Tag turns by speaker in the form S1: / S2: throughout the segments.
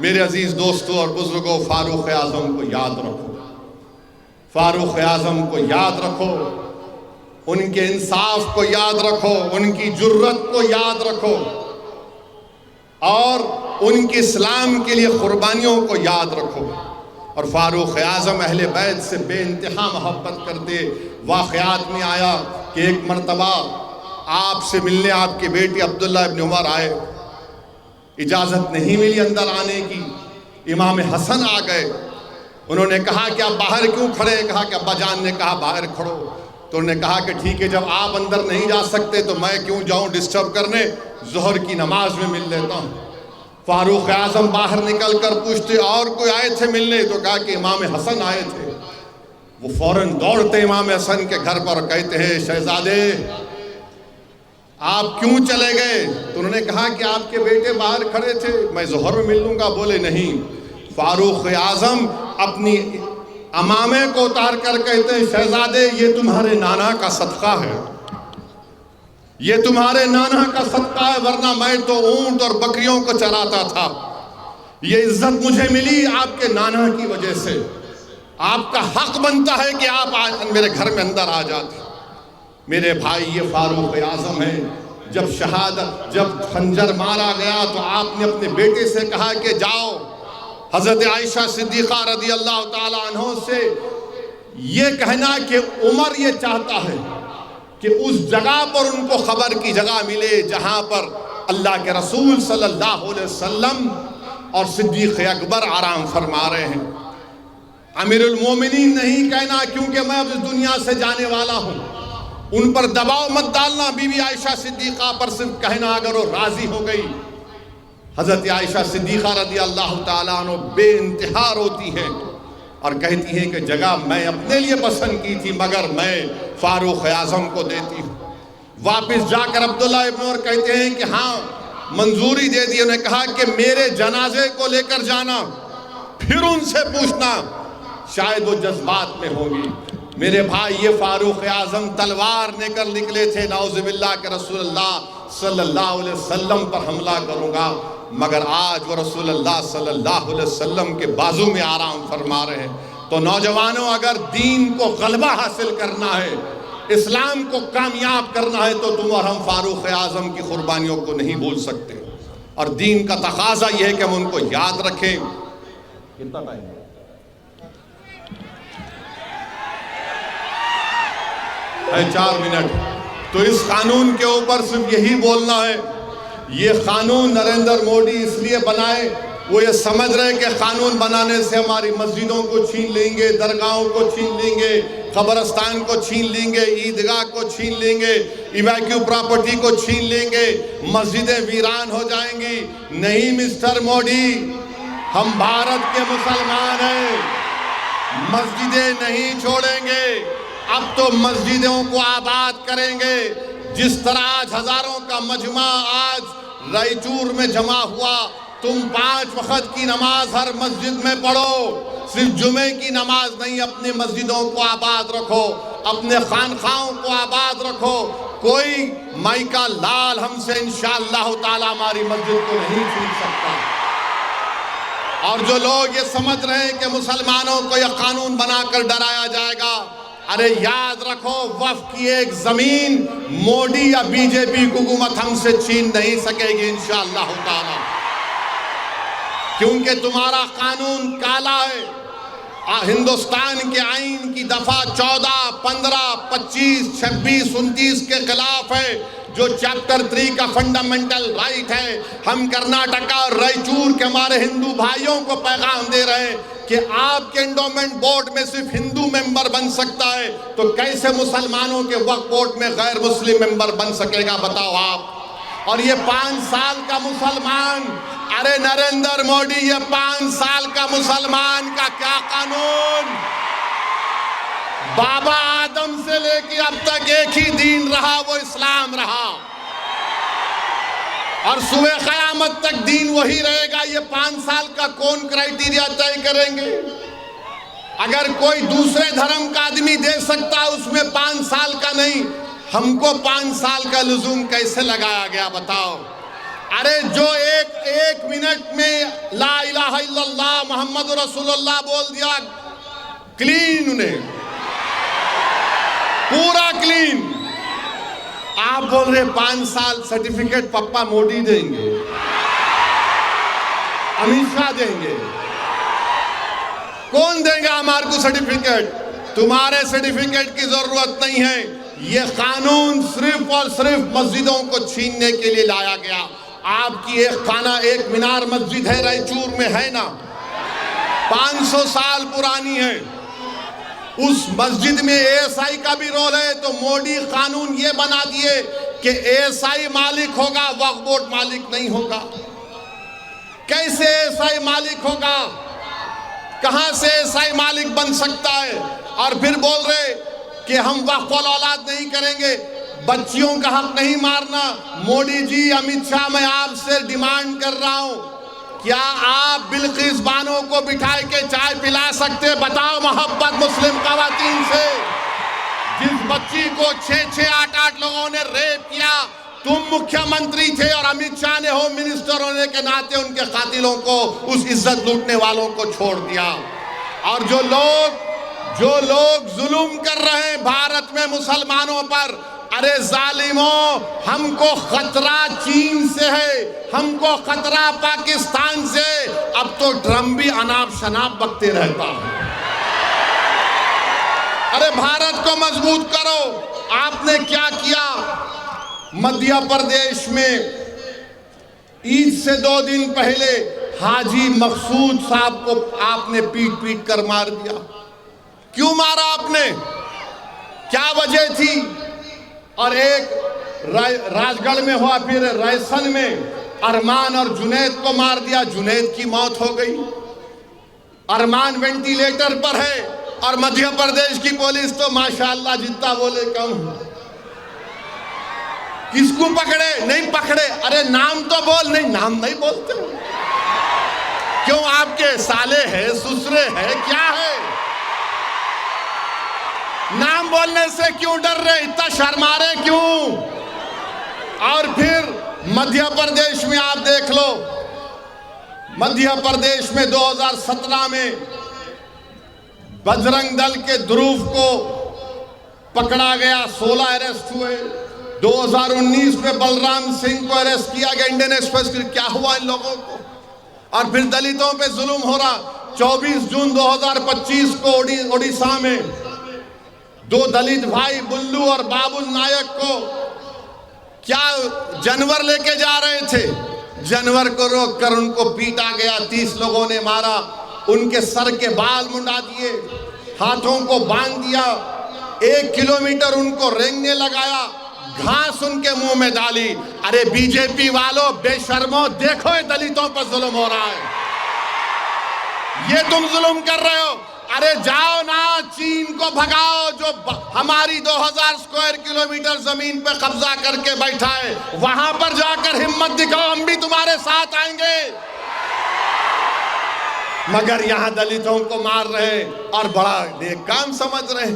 S1: मेरे अजीज दोस्तों और बुजुर्गों, फारूक आजम को याद रखो, फारूक आजम को याद रखो, उनके इंसाफ को याद रखो, उनकी जुर्रत को याद रखो और उनके इस्लाम के लिए कुर्बानियों को याद रखो। और फारूक आजम अहले बैत से बेइंतहा मोहब्बत करते। वाक़यात में आया कि एक मरतबा आपसे मिलने आपके बेटे अब्दुल्ला इब्न उमर आए, इजाज़त नहीं मिली अंदर आने की। इमाम हसन आ गए, उन्होंने कहा कि आप बाहर क्यों खड़े हैं? कहा कि अब्बा जान ने कहा बाहर खड़ो। तो उन्होंने कहा कि ठीक है, जब आप अंदर नहीं जा सकते तो मैं क्यों जाऊं डिस्टर्ब करने, ज़ोहर की नमाज में मिल लेता हूं। फारूक आजम बाहर निकल कर पूछते और कोई आए थे मिलने? तो कहा कि इमाम हसन आए थे। वो फौरन दौड़ते इमाम हसन के घर पर, कहते हैं शहजादे आप क्यों चले गए? तो उन्होंने कहा कि आपके बेटे बाहर खड़े थे, मैं ज़ोहर में मिल लूंगा। बोले नहीं। फारूक आजम अपनी अमामे को उतार कर कहते हैं शहजादे ये तुम्हारे नाना का सदका है, ये तुम्हारे नाना का सदका है, वरना मैं तो ऊंट और बकरियों को चराता था। ये इज्जत मुझे मिली आपके नाना की वजह से। आपका हक बनता है कि आप मेरे घर में अंदर आ जाते। मेरे भाई ये फारूक आजम है। जब खंजर मारा गया तो आपने अपने बेटे से कहा कि जाओ हजरत आयशा सिद्दीक़ा रज़ी अल्लाह ताला अन्हा से ये कहना कि उमर ये चाहता है कि उस जगह पर उनको खबर की जगह मिले जहां पर अल्लाह के रसूल सल्लल्लाहु अलैहि वसल्लम और सिद्दीक़ अकबर आराम फरमा रहे हैं। अमीरुल मोमिनीन नहीं कहना, क्योंकि मैं अब इस दुनिया से जाने वाला हूं। उन पर दबाव मत डालना। बीबी आयशा सिद्दीक़ा पर सिर्फ कहना अगर वो राजी हो गई। हजरत आयशा सिद्दीक़ा रज़ी अल्लाह ताला अन्हा बेइंतहा रोती हैं और कहती हैं कि जगह मैं अपने लिए पसंद की थी मगर मैं फारूक आजम को देती हूँ। वापस जाकर अब्दुल्ला इब्न उमर कहते हैं कि हाँ मंजूरी दे दी। उन्होंने कहा कि मेरे जनाजे को लेकर जाना, फिर उनसे पूछना, शायद वो जज्बात में होंगी। मेरे भाई ये फारूक आजम तलवार लेकर निकले थे, नाउज़ुबिल्लाह के रसूलुल्लाह सल्लल्लाहु अलैहि वसल्लम पर हमला करूंगा, मगर आज वो रसूलुल्लाह सल्लल्लाहु अलैहि वसल्लम के बाजू में आराम फरमा रहे हैं। तो नौजवानों, अगर दीन को गलबा हासिल करना है, इस्लाम को कामयाब करना है, तो तुम और हम फारूक आजम की कुर्बानियों को नहीं भूल सकते। और दीन का तकाजा यह है कि हम उनको याद रखें। कितना टाइम है? 4 मिनट। तो इस कानून के ऊपर सिर्फ यही बोलना है, ये कानून नरेंद्र मोदी इसलिए बनाए, वो ये समझ रहे कि कानून बनाने से हमारी मस्जिदों को छीन लेंगे, दरगाहों को छीन लेंगे, कब्रस्तान को छीन लेंगे, ईदगाह को छीन लेंगे, इवैक्यू प्रॉपर्टी को छीन लेंगे, मस्जिदें वीरान हो जाएंगी। नहीं मिस्टर मोदी, हम भारत के मुसलमान हैं, मस्जिदें नहीं छोड़ेंगे। अब तो मस्जिदों को आबाद करेंगे। जिस तरह आज हजारों का मजमा आज रायचूर में जमा हुआ, तुम 5 वक्त की नमाज हर मस्जिद में पढ़ो। सिर्फ जुमे की नमाज नहीं, अपनी मस्जिदों को आबाद रखो, अपने खानखाओं को आबाद रखो। कोई माइका लाल हमसे इंशाअल्लाह ताला हमारी मस्जिद को नहीं छीन सकता। और जो लोग ये समझ रहे हैं कि मुसलमानों को यह कानून बनाकर डराया जाएगा, अरे याद रखो, वक्फ की एक जमीन मोदी या बीजेपी हुकूमत हमसे छीन नहीं सकेगी इंशाअल्लाह ताला, क्योंकि तुम्हारा कानून काला है। हिंदुस्तान के आईन की दफा 14, 15, 25, 26, 29 के खिलाफ है, जो चैप्टर 3 का फंडामेंटल राइट है। हम कर्नाटका और रायचूर के हमारे हिंदू भाइयों को पैगाम दे रहे हैं कि आपके एंडोमेंट बोर्ड में सिर्फ हिंदू मेंबर बन सकता है, तो कैसे मुसलमानों के वक्फ बोर्ड में गैर मुस्लिम मेंबर बन सकेगा, बताओ आप। और ये 5 साल का मुसलमान, अरे नरेंद्र मोदी, ये 5 साल का मुसलमान का क्या कानून? बाबा आदम से लेके अब तक एक ही दीन रहा, वो इस्लाम रहा, और सुबह क़यामत तक दीन वही रहेगा। ये 5 साल का कौन क्राइटेरिया तय करेंगे? अगर कोई दूसरे धर्म का आदमी दे सकता, उसमें 5 साल का नहीं, हमको 5 साल का लुज़ूम कैसे लगाया गया, बताओ? अरे जो एक मिनट में ला इलाहा इल्लल्लाह मोहम्मद रसूलुल्लाह बोल दिया, क्लीन, उन्हें पूरा क्लीन। आप बोल रहे 5 साल सर्टिफिकेट पप्पा मोदी देंगे, अमित शाह देंगे, कौन देगा हमारे को सर्टिफिकेट? तुम्हारे सर्टिफिकेट की जरूरत नहीं है। ये कानून सिर्फ और सिर्फ मस्जिदों को छीनने के लिए लाया गया। आपकी एक मीनार मस्जिद है रायचूर में, है ना, 500 साल पुरानी है। उस मस्जिद में एएसआई का भी रोल है। तो मोदी कानून ये बना दिए कि एएसआई मालिक होगा, वक्फ बोर्ड मालिक नहीं होगा। कैसे एएसआई मालिक होगा? कहां से एएसआई मालिक बन सकता है? और फिर बोल रहे कि हम वक्फ औलाद नहीं करेंगे, बच्चियों का हक नहीं मारना। मोदी जी, अमित शाह, मैं आपसे डिमांड कर रहा हूं, क्या आप बिल्किस बानो को बिठा के चाय पिला सकते? बताओ मोहब्बत मुस्लिम खवातीन से। जिस बच्ची को 6-6, 8-8 लोगों ने रेप किया, तुम मुख्यमंत्री थे और अमित शाह ने होम मिनिस्टर होने के नाते उनके कातिलों को, उस इज्जत लूटने वालों को छोड़ दिया। और जो लोग जुल्म कर रहे हैं भारत में मुसलमानों पर, अरे जालिमों, हमको खतरा चीन से है, हमको खतरा पाकिस्तान से। अब तो ड्रम भी अनाप शनाप बकते रहता है। अरे भारत को मजबूत करो। आपने क्या किया? मध्य प्रदेश में ईद से 2 दिन पहले हाजी मकसूद साहब को आपने पीट कर मार दिया। क्यों मारा आपने? क्या वजह थी? और एक राजगढ़ में हुआ, फिर रायसन में अरमान और जुनैद को मार दिया। जुनैद की मौत हो गई, अरमान वेंटिलेटर पर है। और मध्य प्रदेश की पुलिस तो माशाअल्लाह जितना बोले कम। किसको पकड़े? नहीं पकड़े। अरे नाम तो बोल। नहीं, नाम नहीं बोलते। क्यों? आपके साले है, ससुरे है, क्या है? नाम बोलने से क्यों डर रहे? इतना शर्मा रहे क्यों? और फिर मध्य प्रदेश में आप देख लो, मध्य प्रदेश में 2017 में बजरंग दल के ध्रुव को पकड़ा गया, 16 अरेस्ट हुए। 2019 में बलराम सिंह को अरेस्ट किया गया, इंडियन एक्सप्रेस। क्या हुआ इन लोगों को? और फिर दलितों पे जुल्म हो रहा। 24 जून 2025 को ओडिशा में 2 दलित भाई बुल्लू और बाबुल नायक को क्या जानवर लेके जा रहे थे, जानवर को रोककर उनको पीटा गया। 30 लोगों ने मारा, उनके सर के बाल मुंडा दिए, हाथों को बांध दिया, 1 किलोमीटर उनको रेंगने लगाया, घास उनके मुंह में डाली। अरे बीजेपी वालों, बेशर्मो, देखो ये दलितों पर जुल्म हो रहा है, ये तुम जुल्म कर रहे हो। अरे जाओ ना, चीन को भगाओ जो हमारी 2000 स्क्वायर किलोमीटर जमीन पे कब्जा करके बैठा है, वहां पर जाकर हिम्मत दिखाओ, हम भी तुम्हारे साथ आएंगे। मगर यहां दलितों को मार रहे और बड़ा नेक काम समझ रहे।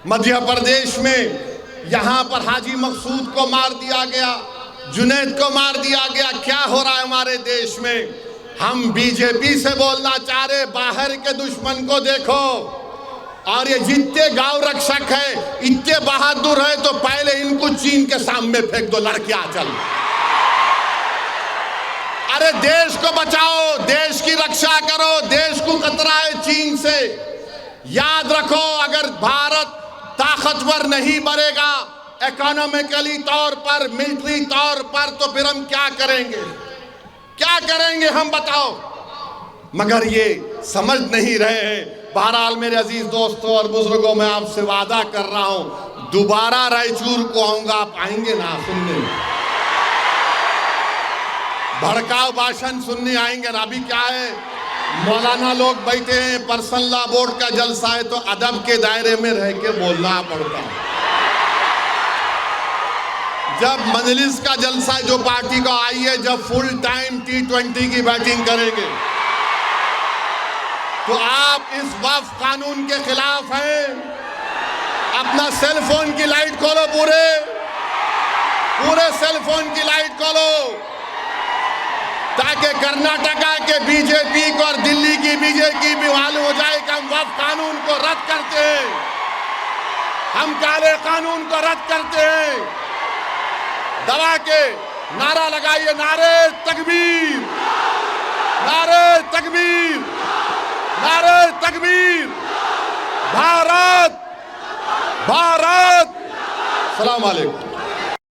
S1: मध्य प्रदेश में यहां पर हाजी मकसूद को मार दिया गया, जुनैद को मार दिया गया। क्या हो रहा है हमारे देश में? हम बीजेपी से बोलना चाह रहे, बाहर के दुश्मन को देखो। और ये जितने गांव रक्षक है, इतने बहादुर है, तो पहले इनको चीन के सामने फेंक दो, लड़कियां चल। अरे देश को बचाओ, देश की रक्षा करो, देश को खतरा है चीन से। याद रखो, अगर भारत ताकतवर नहीं बनेगा इकोनॉमिकली तौर पर, मिलिट्री तौर पर, तो फिर हम क्या करेंगे? क्या करेंगे हम, बताओ? मगर ये समझ नहीं रहे हैं। बहरहाल मेरे अजीज दोस्तों और बुजुर्गों, मैं आपसे वादा कर रहा हूं, दोबारा रायचूर को आऊंगा, आप आएंगे ना सुनने? भड़काऊ भाषण सुनने आएंगे ना? अभी क्या है, मौलाना लोग बैठे हैं, पर्सनल लॉ बोर्ड का जलसा है, तो अदब के दायरे में रह के बोलना पड़ता है। जब मजलिस का जलसा है, जो पार्टी को आइए, जब फुल टाइम T20 की बैटिंग करेंगे, तो आप इस वक्फ कानून के खिलाफ हैं। अपना सेल फोन की लाइट खोलो, पूरे सेल फोन की लाइट खोलो। ताकि कर्नाटका के बीजेपी को और दिल्ली की बीजेपी भी मालूम हो जाए कि हम वक्फ कानून को रद्द करते हैं, हम काले कानून को रद्द करते हैं। दबा के नारा लगाइए, नारे तकबीर, नारे तकबीर, नारे तकबीर, भारत भारत। सलाम अलैकुम।